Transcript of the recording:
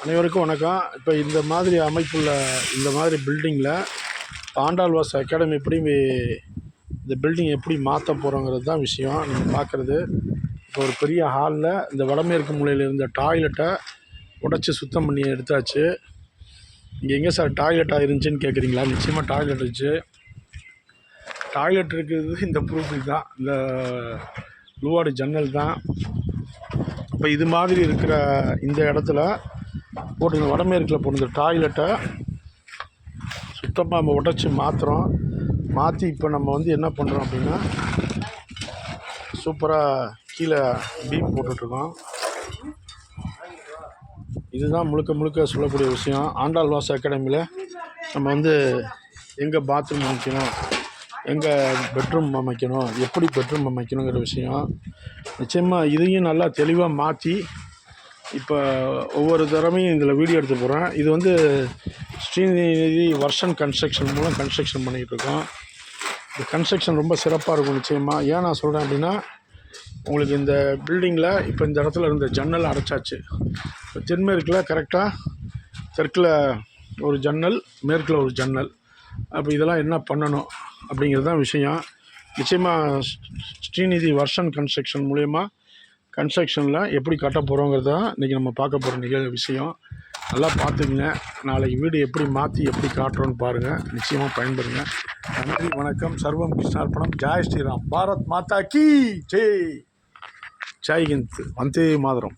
அனைவருக்கும் வணக்கம். இப்போ இந்த மாதிரி அமைப்புள்ள இந்த மாதிரி பில்டிங்கில் ஆண்டாள்வாஸ் அகாடமி எப்படி இந்த பில்டிங் எப்படி மாற்ற போகிறோங்கிறது தான் விஷயம் நீங்கள் பார்க்குறது. இப்போ ஒரு பெரிய ஹாலில் இந்த வடமேற்கு மூலையில் இருந்த டாய்லெட்டை உடச்சி சுத்தம் பண்ணி எடுத்தாச்சு. இங்கே எங்கே சார் டாய்லெட்டாக இருந்துச்சுன்னு கேட்குறீங்களா? நிச்சயமாக டாய்லெட் இருந்துச்சு. டாய்லெட் இருக்கிறது இந்த ப்ரூஃபில் தான், இந்த லூவாடு ஜன்னல் தான். இப்போ இது மாதிரி இருக்கிற இந்த இடத்துல போட்டு இந்த வடமேற்கில் போட்டு இந்த டாய்லெட்டை சுத்தமாக நம்ம உடச்சி மாற்றி இப்போ நம்ம என்ன பண்ணுறோம் அப்படின்னா சூப்பராக கீழே பீம் போட்டுட்ருக்கோம். இதுதான் முழுக்க சொல்லக்கூடிய விஷயம். ஆண்டாள்வாஸ் அகாடமியில் நம்ம எங்கே பாத்ரூம் அமைக்கணும், எங்கே பெட்ரூம் அமைக்கணும், எப்படி பெட்ரூம் அமைக்கணுங்கிற விஷயம். நிச்சயமாக இதையும் நல்லா தெளிவாக மாற்றி இப்போ ஒவ்வொரு தடவையும் இதில் வீடியோ எடுத்து போகிறேன். இது ஸ்ரீநிதி வர்ஷன் கன்ஸ்ட்ரக்ஷன் மூலம் கன்ஸ்ட்ரக்ஷன் பண்ணிகிட்ருக்கோம். இந்த கன்ஸ்ட்ரக்ஷன் ரொம்ப சிறப்பாக இருக்கும் நிச்சயமாக. ஏன் நான் சொல்கிறேன் அப்படின்னா, உங்களுக்கு இந்த பில்டிங்கில் இப்போ இந்த இடத்துல இருந்த ஜன்னல் அடைச்சாச்சு. இப்போ தென்மேற்கில் கரெக்டாக தெற்கில் ஒரு ஜன்னல், மேற்கில் ஒரு ஜன்னல். அப்போ இதெல்லாம் என்ன பண்ணணும் அப்படிங்கிறது தான் விஷயம். நிச்சயமாக ஸ்ரீநிதி வர்ஷன் கன்ஸ்ட்ரக்ஷன் மூலயமா கன்ஸ்ட்ரக்ஷனில் எப்படி கட்ட போகிறோங்கிறது தான் இன்றைக்கி நம்ம பார்க்க போகிற விஷயம். நல்லா பார்த்துக்குங்க. நாளைக்கு வீடு எப்படி மாற்றி எப்படி காட்டுறோன்னு பாருங்கள். நிச்சயமாக பயன்படுங்க. நன்றி, வணக்கம். சர்வம் கிருஷ்ணார்ப்பணம். ஜெய் ஸ்ரீராம். பாரத் மாதா கி ஜெய். ஜெய் ஹிந்த். வந்தே மாதரம்.